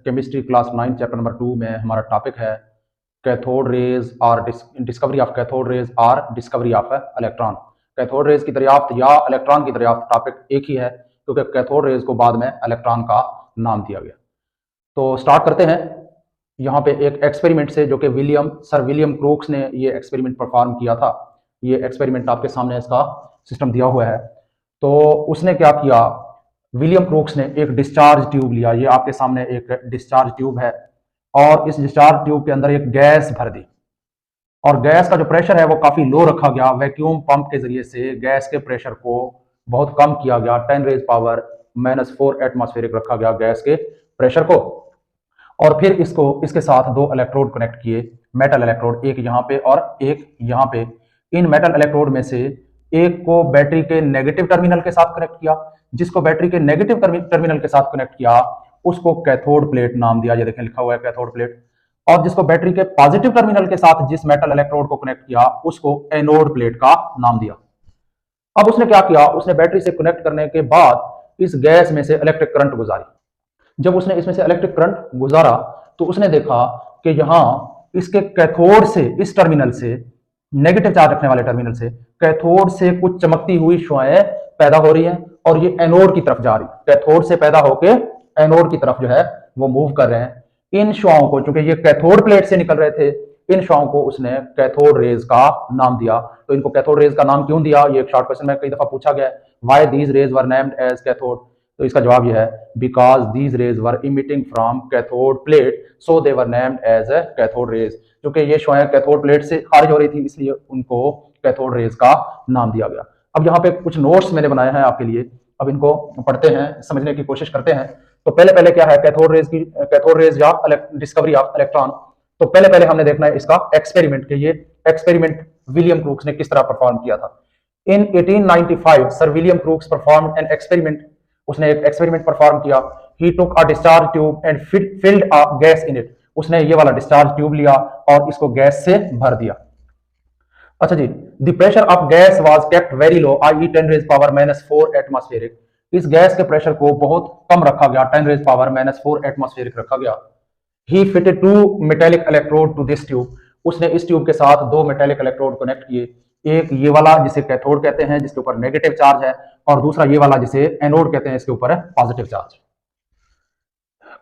Chemistry class 9 chapter number 2 में हमारा topic है कैथोड रेज और डिस्कवरी ऑफ कैथोड रेज और discovery of electron. Cathode rays की दरियाफ्त या इलेक्ट्रॉन की दरियाफ्त टॉपिक एक ही है, क्योंकि कैथोड रेज को बाद में इलेक्ट्रॉन का नाम दिया गया। तो स्टार्ट करते हैं यहाँ पे एक एक्सपेरिमेंट से, जो कि सर विलियम क्रूक्स ने ये एक्सपेरिमेंट परफॉर्म किया था। ये एक्सपेरिमेंट आपके सामने इसका सिस्टम दिया हुआ है। तो उसने क्या किया, विलियम क्रूक्स ने एक डिस्चार्ज ट्यूब लिया। ये आपके सामने एक डिस्चार्ज ट्यूब है और इस डिस्चार्ज ट्यूब के अंदर एक गैस भर दी और गैस का जो प्रेशर है वो काफी लो रखा गया। वैक्यूम पंप के जरिए से गैस के प्रेशर को बहुत कम किया गया। 10⁻⁻⁴ एटमॉस्फेरिक रखा गया गैस के प्रेशर को। और फिर इसके साथ दो इलेक्ट्रोड कनेक्ट किए, मेटल इलेक्ट्रोड, एक यहाँ पे और एक यहाँ पे। इन मेटल इलेक्ट्रोड में से एक को बैटरी के नेगेटिव टर्मिनल के साथ कनेक्ट किया। जिसको बैटरी के नेगेटिव टर्मिनल के साथ कनेक्ट किया उसको कैथोड प्लेट नाम दिया। ये देखें लिखा हुआ है कैथोड प्लेट। और जिसको बैटरी के पॉजिटिव टर्मिनल के साथ जिस मेटल इलेक्ट्रोड को कनेक्ट किया उसको एनोड प्लेट का नाम दिया। अब उसने क्या किया, उसने बैटरी से कनेक्ट करने के बाद इस गैस में से इलेक्ट्रिक करंट गुजारी। जब उसने इसमें से इलेक्ट्रिक करंट गुजारा तो उसने देखा कि यहाँ इसके कैथोड से, इस टर्मिनल से, नेगेटिव चार्ज रखने वाले टर्मिनल से, कैथोड से कुछ चमकती हुई शुआएं पैदा हो रही हैं और ये एनोड की तरफ जा रही। कैथोड से पैदा होके एनोड की तरफ जो है वो मूव कर रहे हैं। इन शुआओं को, चूंकि ये कैथोड प्लेट से निकल रहे थे, इन शुआओं को उसने कैथोड रेज का नाम दिया। तो इनको कैथोड रेज का नाम क्यों दिया, ये एक शॉर्ट क्वेश्चन में कई दफा पूछा गया है। Why these rays were named as cathode? तो इसका जवाब यह है, because these rays were emitting from cathode plate so they were named as a cathode rays. क्योंकि ये शुआएं कैथोड प्लेट से खारिज हो रही थी, इसलिए उनको कैथोड रेज का नाम दिया गया। अब यहाँ पे कुछ नोट्स मैंने बनाए हैं आपके लिए, अब इनको पढ़ते हैं, समझने की कोशिश करते हैं। तो पहले क्या है कैथोड रेज या डिस्कवरी ऑफ इलेक्ट्रॉन। तो पहले हमने देखना है इसका एक्सपेरिमेंट, कि ये एक्सपेरिमेंट विलियम क्रूक्स ने किस तरह परफॉर्म किया था। In 1895 sir William Crookes performed an experiment. उसने एक एक्सपेरिमेंट परफॉर्म किया। He took a discharge tube and filled a gas in it. उसने ये वाला डिस्चार्ज ट्यूब लिया और इसको गैस से भर दिया। अच्छा जी, the pressure of gas was kept very low, i.e. 10⁻⁻⁴ atmospheric. इस गैस के प्रेशर को बहुत कम रखा गया, 10⁻⁻⁴ एटमॉस्फेरिक रखा गया। He fitted 2 metallic electrode to this tube. उसने इस ट्यूब के साथ 2 मेटेलिक इलेक्ट्रोड कनेक्ट किए। एक ये वाला जिसे कैथोड कहते हैं, जिसके ऊपर नेगेटिव चार्ज है, और दूसरा ये वाला जिसे एनोड कहते हैं, इसके ऊपर है पॉजिटिव चार्ज।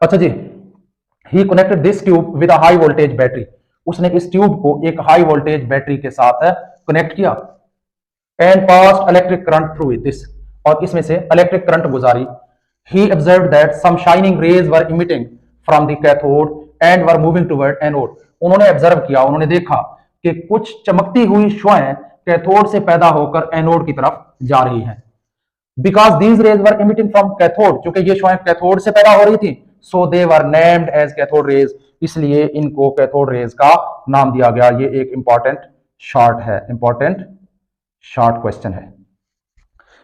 अच्छा जी, he connected this tube with a high voltage battery. उसने इस ट्यूब को एक हाई वोल्टेज बैटरी के साथ कनेक्ट किया। And passed electric current through this, और इसमें से इलेक्ट्रिक करंट गुजारी। He observed that some shining rays were emitting from the cathode and were moving toward anode. उन्होंने ऑब्जर्व किया, उन्होंने देखा कि कुछ चमकती हुई शुआएं कैथोड से पैदा होकर एनोड की तरफ जा रही हैं। Because these rays were emitting from cathode, क्योंकि ये शुआएं कैथोड से पैदा हो रही थी, so they were named as cathode rays, इसलिए इनको कैथोड रेज का नाम दिया गया। ये एक इंपॉर्टेंट शॉर्ट क्वेश्चन है।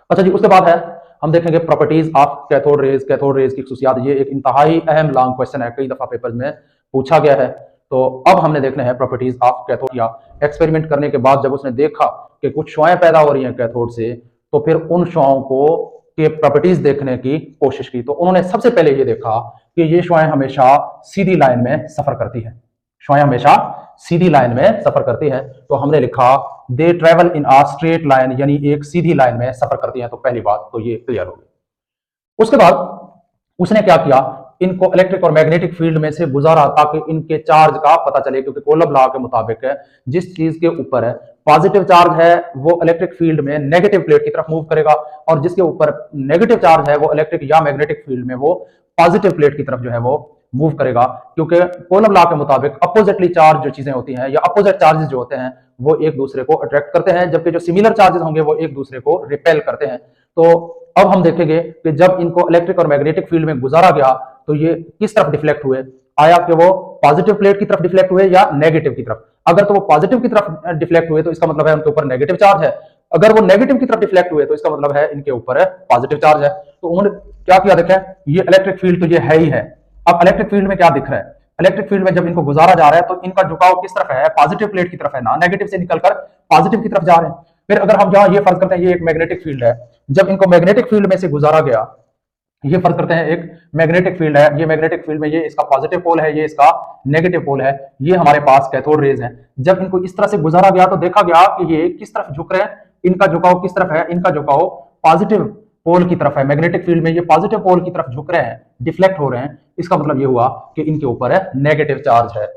अच्छा जी, उसके बाद है हम देखेंगे properties of cathode raise, cathode rays की खुसूसियात। ये एक इंतहाई अहम लॉन्ग क्वेश्चन है, कई दफा पेपर में पूछा गया है। तो अब हमने देखने हैं प्रॉपर्टीज ऑफ कैथोड। या एक्सपेरिमेंट करने के बाद जब उसने देखा कि कुछ शुआएं पैदा हो रही हैं कैथोड से, तो फिर उन शुआओं को के प्रॉपर्टीज देखने की कोशिश की। तो उन्होंने सबसे पहले ये देखा कि ये शुआएं हमेशा सीधी लाइन में सफर करती हैं। शुआएं हमेशा सीधी लाइन में सफर करती हैं। तो हमने लिखा they travel in a straight line, यानी एक सीधी लाइन में सफर करती हैं। तो पहली बात तो ये क्लियर होगी। उसके बाद उसने क्या किया, इनको इलेक्ट्रिक और मैग्नेटिक फील्ड में से गुजारा ताकि इनके चार्ज का पता चले, क्योंकि कोलम लॉ के मुताबिक है जिस चीज के ऊपर है पॉजिटिव चार्ज है वो इलेक्ट्रिक फील्ड में नेगेटिव प्लेट की तरफ मूव करेगा, और जिसके ऊपर नेगेटिव चार्ज है वो इलेक्ट्रिक या मैग्नेटिक फील्ड में वो पॉजिटिव प्लेट की तरफ जो है वो मूव करेगा। क्योंकि कोलम लॉ के मुताबिक अपोजिटली चार्ज जो चीजें होती हैं या अपोजिट चार्जेस जो होते हैं वो एक दूसरे को अट्रैक्ट करते हैं, जबकि जो सिमिलर चार्जेस होंगे वो एक दूसरे को रिपेल करते हैं। तो अब हम देखेंगे कि जब इनको इलेक्ट्रिक और मैग्नेटिक फील्ड में गुजारा गया तो ये किस तरफ डिफ्लेक्ट हुए, आया कि वो पॉजिटिव प्लेट की तरफ डिफ्लेक्ट हुए या नेगेटिव की तरफ। अगर तो वो पॉजिटिव की तरफ डिफ्लेक्ट हुए तो इसका मतलब है उनके ऊपर नेगेटिव चार्ज है। अगर वो नेगेटिव की तरफ डिफ्लेक्ट हुए तो इसका मतलब है इनके ऊपर पॉजिटिव चार्ज है। तो उन्होंने क्या किया, देखें ये इलेक्ट्रिक फील्ड तो ये है ही है। अब इलेक्ट्रिक फील्ड में क्या दिख रहा है, इलेक्ट्रिक फील्ड में जब इनको गुजारा जा रहा है तो इनका झुकाव किस तरफ है, पॉजिटिव प्लेट की तरफ है ना, नेगेटिव से निकलकर पॉजिटिव की तरफ जा रहे हैं। फिर अगर हम जहां ये फर्ज करते हैं ये एक मैग्नेटिक फील्ड है, जब इनको मैग्नेटिक फील्ड में से गुजारा गया ये फर्ज करते हैं एक मैग्नेटिक फील्ड है, ये मैग्नेटिक फील्ड में ये इसका पॉजिटिव पोल है, ये इसका नेगेटिव पोल है, ये हमारे पास कैथोड रेज है। जब इनको इस तरह से गुजारा गया तो देखा गया कि ये किस तरफ झुक रहे हैं, इनका झुकाव किस तरफ है, इनका झुकाव पॉजिटिव पोल की तरफ है। मैग्नेटिक फील्ड में ये पॉजिटिव पोल की तरफ झुक रहे हैं, डिफ्लेक्ट हो रहे हैं। इसका मतलब ये हुआ कि इनके ऊपर है नेगेटिव चार्ज है।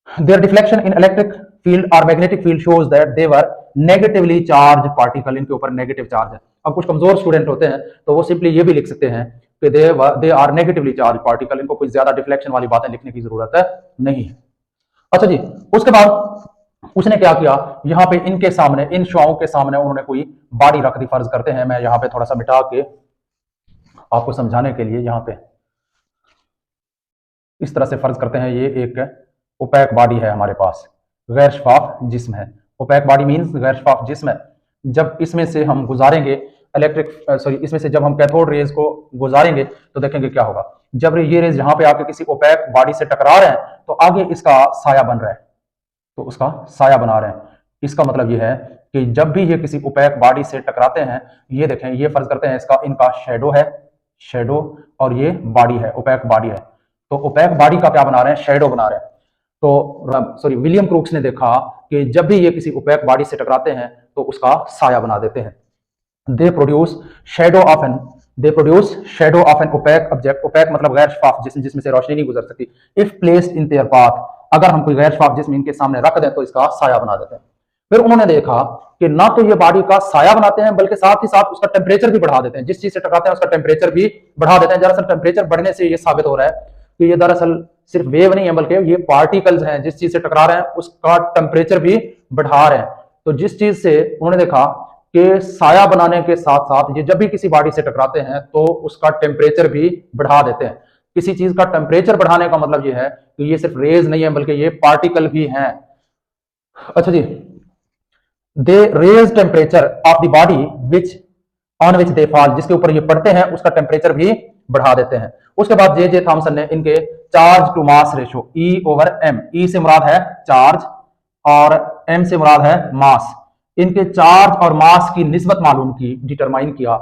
Their deflection in electric field or magnetic field shows that they were negatively charged particle, इनके ऊपर नेगेटिव चार्ज है। अब कुछ कमजोर स्टूडेंट होते हैं तो वो सिंपली ये भी लिख सकते हैं कि they are negatively charge particle, इनको कोई ज्यादा डिफ्लेक्शन वाली बातें लिखने की जरूरत है नहीं है। अच्छा जी, उसके बाद उसने क्या किया, यहाँ पे इनके सामने, इन शुआओं के सामने उन्होंने कोई बॉडी रख दी। फर्ज करते हैं, मैं यहाँ पे थोड़ा सा मिटा के आपको समझाने के लिए, यहाँ पे इस तरह से फर्ज करते हैं ये एक ओपैक बॉडी है हमारे पास, गैर शफाफ जिस्म है। ओपैक बॉडी मींस गैर शफाफ जिस्म है। जब इसमें से हम गुजारेंगे इसमें से जब हम कैथोड रेज को गुजारेंगे तो देखेंगे क्या होगा। जब ये रेज यहाँ पे आके किसी ओपैक बॉडी से टकरा रहे हैं तो आगे इसका साया बन रहा है, तो उसका साया बना रहे हैं। इसका मतलब ये है कि जब भी ये किसी ओपैक बॉडी से टकराते हैं, ये देखें, ये फर्ज करते हैं इसका इनका शेडो है, शेडो, और ये बॉडी है, ओपैक बॉडी है। तो ओपैक बॉडी का क्या बना रहे हैं, शेडो बना रहे हैं। तो विलियम क्रूक्स ने देखा कि जब भी ये किसी ओपैक बॉडी से टकराते हैं तो उसका साया बना देते हैं। They produce shadow of an opaque object. Opaque मतलब गैर शफाफ जिसमें से रोशनी नहीं गुजर सकती। If placed in their path, अगर हम कोई गैर शफाफ जिस्म इनके सामने रख दें तो इसका साया बना देते हैं। फिर उन्होंने देखा कि ना तो ये बॉडी का साया बनाते हैं बल्कि साथ ही साथ उसका टेम्परेचर भी बढ़ा देते हैं। जिस चीज से टकराते हैं उसका टेम्परेचर भी बढ़ा देते हैं। दरअसल टेम्परेचर बढ़ने से ये साबित हो रहा है कि ये दरअसल सिर्फ वेव नहीं है बल्कि ये पार्टिकल्स हैं, जिस चीज से टकरा रहे हैं उसका टेम्परेचर भी बढ़ा रहे हैं। तो जिस चीज से उन्होंने देखा कि साया बनाने के साथ साथ ये जब भी किसी बॉडी से टकराते हैं तो उसका टेम्परेचर भी बढ़ा देते हैं। किसी चीज का टेम्परेचर बढ़ाने का मतलब ये है कि ये सिर्फ रेज नहीं है बल्कि ये पार्टिकल भी हैं। अच्छा जी, they raise temperature of the body which on which they fall, जिसके ऊपर ये पड़ते हैं उसका टेम्परेचर भी बढ़ा देते हैं। उसके बाद जे थॉमसन ने इनके charge to mass ratio E/m, E से मुराद है चार्ज और M से मुराद है मास, इनके चार्ज और मास की निस्बत मालूम की, डिटरमाइन किया।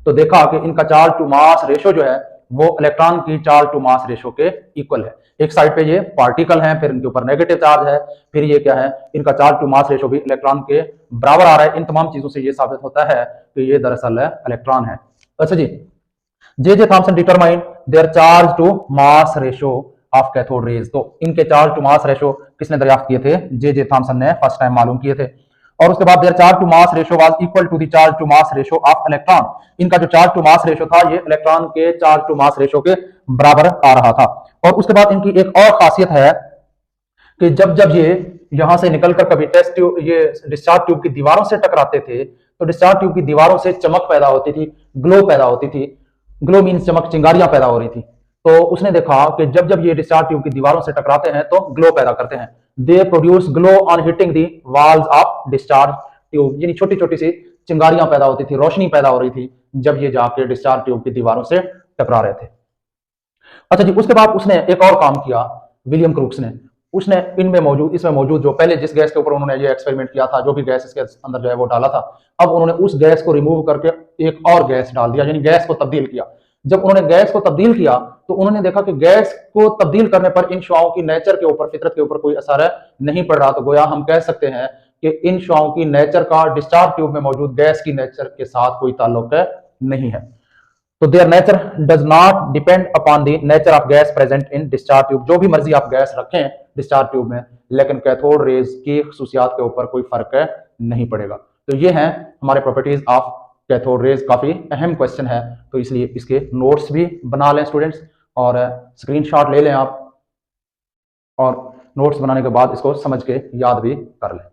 तो देखा कि इनका चार्ज टू मास रेशो जो है वो इलेक्ट्रॉन की चार्ज टू मास रेशो के इक्वल है। एक साइड पे ये पार्टिकल हैं, फिर इनके ऊपर नेगेटिव चार्ज है, फिर ये क्या है, इनका चार्ज टू मास रेशो भी इलेक्ट्रॉन के बराबर आ रहा है। इन तमाम चीजों से ये साबित होता है कि ये दरअसल इलेक्ट्रॉन है। अच्छा जी, J Thomson determine their charge to mass ratio of cathode rays. तो इनके चार्ज टू मास रेशो किसने दरियाफ्त किए थे, जे थॉमसन ने फर्स्ट टाइम मालूम किए थे। और उसके बाद their charge to mass ratio was equal to the charge to mass ratio of electron. इनका जो चार्ज टू मास रेशो था ये इलेक्ट्रॉन के चार्ज टू मास रेशो के बराबर आ रहा था। और उसके बाद इनकी एक और खासियत है कि जब जब ये यहां से निकलकर कभी टेस्ट ट्यूब, ये डिस्चार्ज ट्यूब की दीवारों से टकराते थे तो डिस्चार्ज ट्यूब की दीवारों से चमक पैदा होती थी, ग्लो पैदा होती थी। ग्लो मीन्स चमक, चिंगारियां पैदा हो रही थी। तो उसने देखा कि जब जब ये डिस्चार्ज ट्यूब की दीवारों से टकराते हैं तो ग्लो पैदा करते हैं। They produce glow on hitting the walls of discharge tube, यानी छोटी छोटी सी चिंगारियां पैदा होती थी, रोशनी पैदा हो रही थी जब ये जाके डिस्चार्ज ट्यूब की दीवारों से टकरा रहे थे। अच्छा जी, उसके बाद उसने एक और काम किया विलियम क्रूक्स ने। उसने इसमें मौजूद जो पहले जिस गैस के ऊपर उन्होंने ये एक्सपेरिमेंट किया था, जो भी गैस इसके अंदर जो है वो डाला था, अब उन्होंने उस गैस को रिमूव करके एक और गैस डाल दिया, यानी गैस को तब्दील किया। जब उन्होंने गैस को तब्दील किया तो उन्होंने देखा कि गैस को तब्दील करने पर इन शुआओं की नेचर के ऊपर, फितरत के ऊपर कोई असर नहीं पड़ रहा। तो गोया हम कह सकते हैं कि इन शुआओं की नेचर का डिस्चार्ज ट्यूब में मौजूद गैस की नेचर के साथ कोई ताल्लुक नहीं है। तो their nature does not depend upon the nature of gas present in discharge tube. जो भी मर्जी आप गैस रखें डिस्चार्ज ट्यूब में, लेकिन कैथोड रेज की खसूसियात के ऊपर कोई फर्क नहीं पड़ेगा। तो ये हैं हमारे प्रॉपर्टीज ऑफ कैथोड रेज। काफी अहम क्वेश्चन है, तो इसलिए इसके नोट्स भी बना लें स्टूडेंट्स और स्क्रीनशॉट ले लें आप, और नोट्स बनाने के बाद इसको समझ के याद भी कर लें।